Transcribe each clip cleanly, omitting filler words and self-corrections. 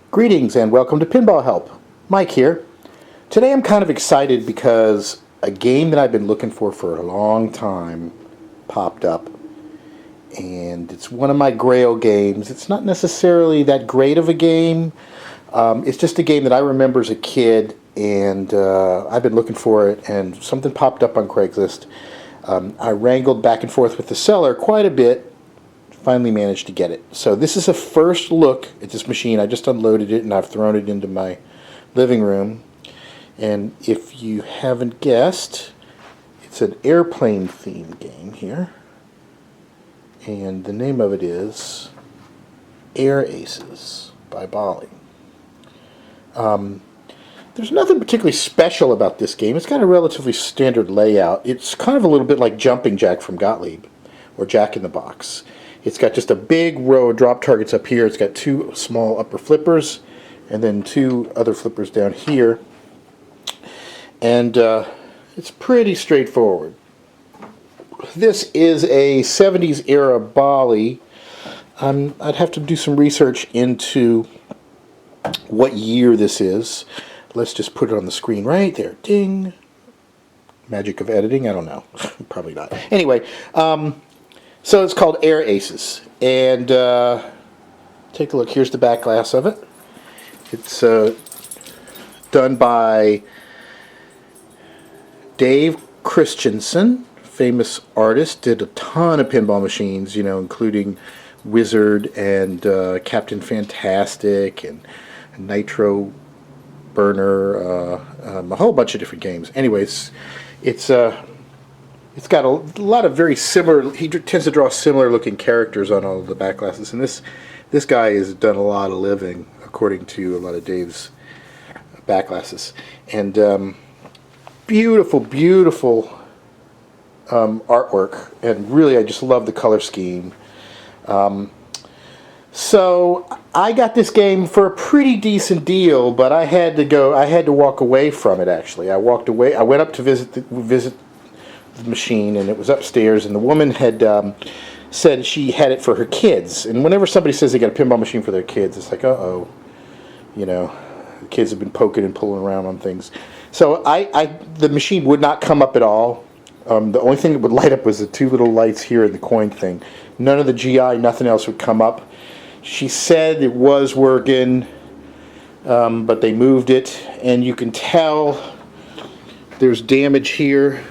Greetings and welcome to PinballHelp. Mike here. Today I'm kind of excited because a game that I've been looking for a long time popped up. And it's one of my grail games. It's not necessarily that great of a game. It's just a game that I remember as a kid, and I've been looking for it, and something popped up on Craigslist. I wrangled back and forth with the seller quite a bit. Finally managed to get it. So this is a first look at this machine. I just unloaded it and I've thrown it into my living room. And if you haven't guessed, it's an airplane themed game here. And the name of it is Air Aces by Bally. There's nothing particularly special about this game. It's got a relatively standard layout. It's kind of a little bit like Jumping Jack from Gottlieb, or Jack in the Box. It's got just a big row of drop targets up here. It's got two small upper flippers and then two other flippers down here. And it's pretty straightforward. This is a 70s era Bally. I'd have to do some research into what year this is. Let's just put it on the screen right there. Ding. Magic of editing? I don't know. Probably not. Anyway, so it's called Air Aces, and take a look. Here's the back glass of it. It's done by Dave Christensen, famous artist. Did a ton of pinball machines, including Wizard and Captain Fantastic and Nitro Burner, a whole bunch of different games. Anyways, it's got a lot of very similar. He tends to draw similar looking characters on all of the back glasses, and this guy has done a lot of living, according to a lot of Dave's back glasses. And beautiful, beautiful artwork, and really, I just love the color scheme. So I got this game for a pretty decent deal, but I had to walk away from it. Actually, I walked away. I went up to visit the machine, and it was upstairs, and the woman had said she had it for her kids. And whenever somebody says they got a pinball machine for their kids, it's like, uh-oh, the kids have been poking and pulling around on things. So the machine would not come up at all. The only thing that would light up was the two little lights here in the coin thing. None of the GI, nothing else would come up. She said it was working, but they moved it, and you can tell there's damage here.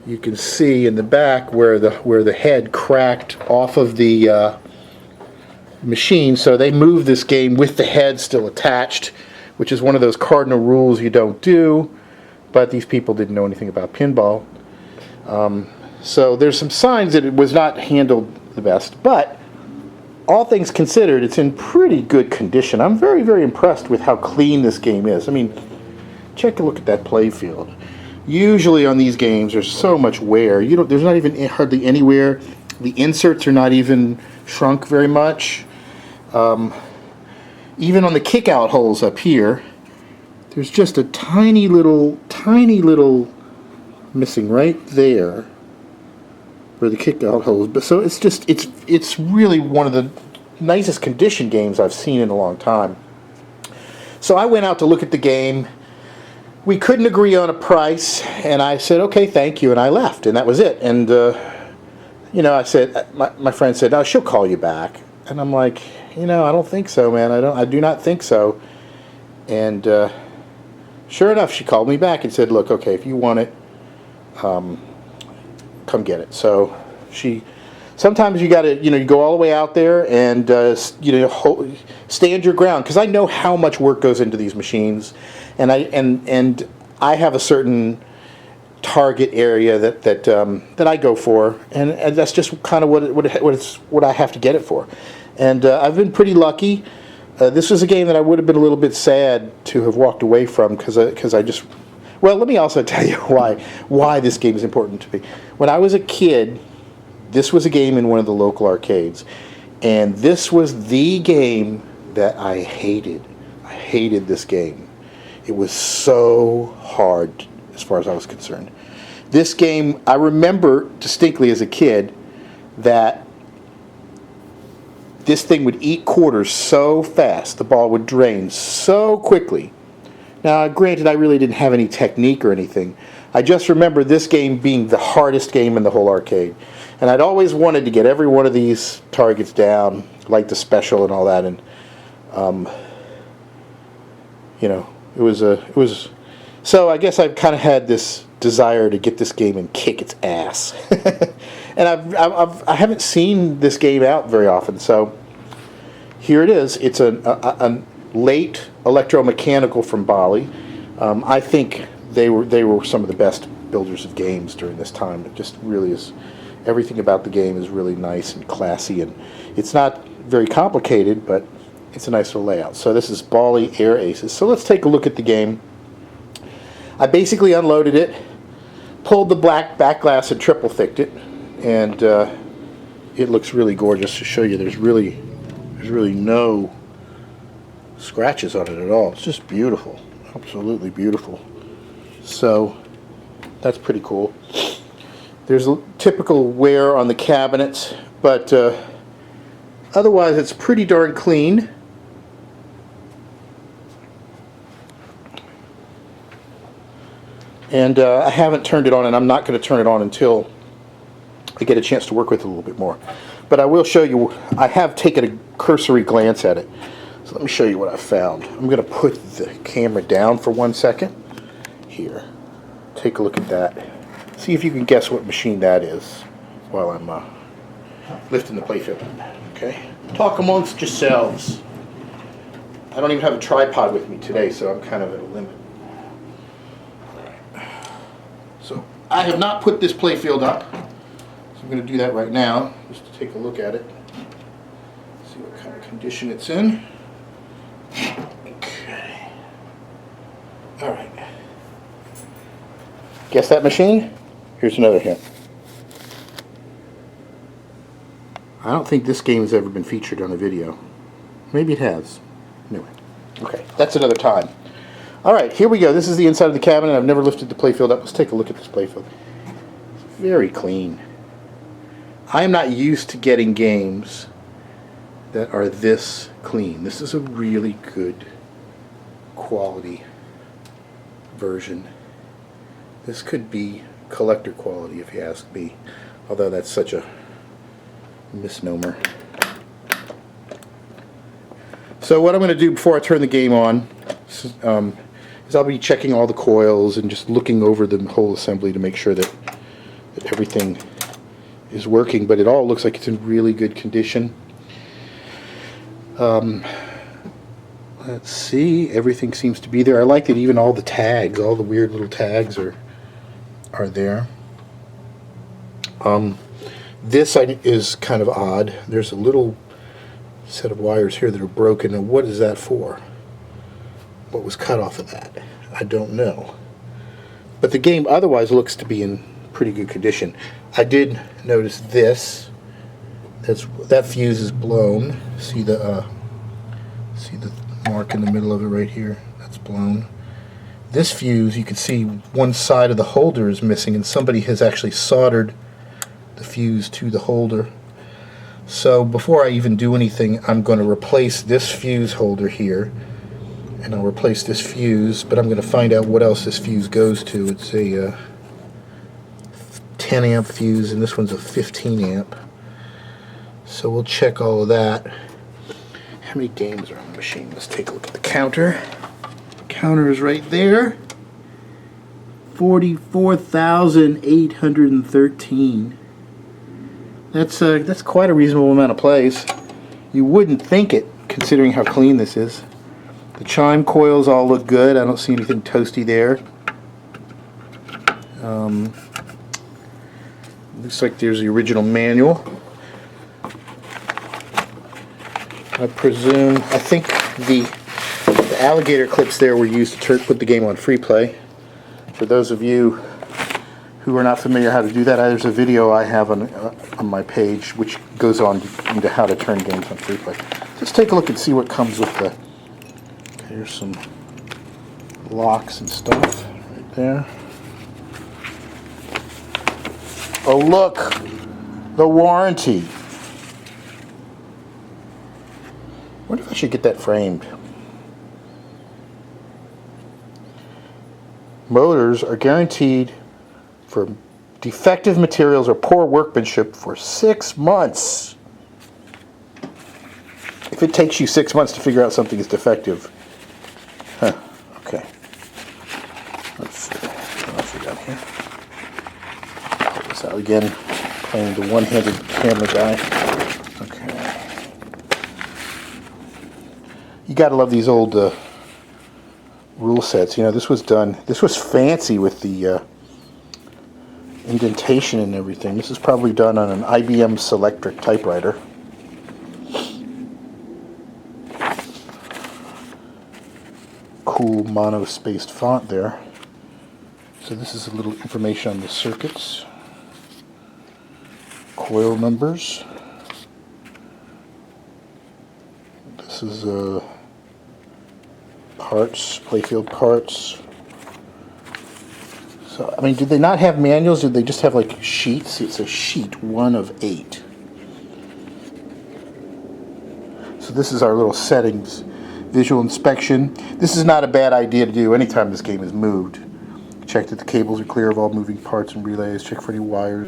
You can see in the back where the head cracked off of the machine. So they moved this game with the head still attached, which is one of those cardinal rules you don't do. But these people didn't know anything about pinball. So there's some signs that it was not handled the best. But all things considered, it's in pretty good condition. I'm very, very impressed with how clean this game is. I mean, check a look at that playfield. Usually on these games, there's so much wear. There's not even hardly any wear. The inserts are not even shrunk very much. Even on the kick-out holes up here, there's just a tiny little missing right there where the kick-out holes. But so it's really one of the nicest condition games I've seen in a long time. So I went out to look at the game. We couldn't agree on a price, and I said, okay, thank you, and I left, and that was it. And, I said, my friend said, oh, she'll call you back. And I'm like, I don't think so, man. I do not think so. And sure enough, she called me back and said, look, okay, if you want it, come get it. So sometimes you got to, you go all the way out there and, stand your ground, because I know how much work goes into these machines. And I have a certain target area that I go for, and that's just kind of what I have to get it for. And I've been pretty lucky. This was a game that I would have been a little bit sad to have walked away from, because I just. Well, let me also tell you why this game is important to me. When I was a kid, this was a game in one of the local arcades, and this was the game that I hated. I hated this game. It was so hard as far as I was concerned. This game, I remember distinctly as a kid that this thing would eat quarters so fast. The ball would drain so quickly. Now, granted, I really didn't have any technique or anything. I just remember this game being the hardest game in the whole arcade. And I'd always wanted to get every one of these targets down, like the special and all that. And, you know, it was. So I guess I've kind of had this desire to get this game and kick its ass. And I haven't seen this game out very often, so here it is. It's a late electromechanical from Bally. I think they were some of the best builders of games during this time. It just really is. Everything about the game is really nice and classy, and it's not very complicated, but it's a nice little layout. So this is Bally Air Aces. So let's take a look at the game. I basically unloaded it, pulled the black back glass and triple thicked it, and it looks really gorgeous. To show you, there's really no scratches on it at all. It's just beautiful, absolutely beautiful. So that's pretty cool. There's a typical wear on the cabinets, but otherwise it's pretty darn clean. And I haven't turned it on, and I'm not going to turn it on until I get a chance to work with it a little bit more. But I will show you, I have taken a cursory glance at it. So let me show you what I found. I'm going to put the camera down for 1 second. Here, take a look at that. See if you can guess what machine that is while I'm lifting the playfield. Okay? Talk amongst yourselves. I don't even have a tripod with me today, so I'm kind of at a limit. So I have not put this playfield up, so I'm going to do that right now, just to take a look at it, see what kind of condition it's in. Okay. All right. Guess that machine? Here's another hint. I don't think this game has ever been featured on a video. Maybe it has. Anyway. Okay, that's another time. Alright, here we go. This is the inside of the cabinet. I've never lifted the playfield up. Let's take a look at this playfield. It's very clean. I am not used to getting games that are this clean. This is a really good quality version. This could be collector quality if you ask me, although that's such a misnomer. So what I'm going to do before I turn the game on is I'll be checking all the coils and just looking over the whole assembly to make sure that everything is working, but it all looks like it's in really good condition. Let's see, everything seems to be there. I like that even all the tags, all the weird little tags are there. This is kind of odd. There's a little set of wires here that are broken, and what is that for? What was cut off of that? I don't know. But the game otherwise looks to be in pretty good condition. I did notice this. That fuse is blown. See the mark in the middle of it right here? That's blown. This fuse, you can see one side of the holder is missing, and somebody has actually soldered the fuse to the holder. So before I even do anything, I'm going to replace this fuse holder here, and I'll replace this fuse, but I'm going to find out what else this fuse goes to. It's a 10 amp fuse, and this one's a 15 amp. So we'll check all of that. How many games are on the machine? Let's take a look at the counter. The counter is right there. 44,813. That's quite a reasonable amount of plays. You wouldn't think it, considering how clean this is. The chime coils all look good. I don't see anything toasty there. Looks like there's the original manual. I think the alligator clips there were used to put the game on free play. For those of you who are not familiar how to do that, there's a video I have on my page which goes on into how to turn games on free play. Let's take a look and see what comes with the... Okay, here's some locks and stuff right there. Oh look! The warranty! wonder if I should get that framed. Motors are guaranteed for defective materials or poor workmanship for 6 months. If it takes you 6 months to figure out something is defective. Huh, okay. Let's see. What else we got here? Pull this out again. Playing the one-handed camera guy. Okay. You gotta love these old rule sets. You know, this was fancy with the indentation and everything. This is probably done on an IBM Selectric typewriter. Cool mono-spaced font there. So this is a little information on the circuits. Coil numbers. This is parts, playfield parts. So, I mean, did they not have manuals? Did they just have like sheets? It's a sheet 1 of 8. So this is our little settings. Visual inspection. This is not a bad idea to do anytime this game is moved. Check that the cables are clear of all moving parts and relays. Check for any wires.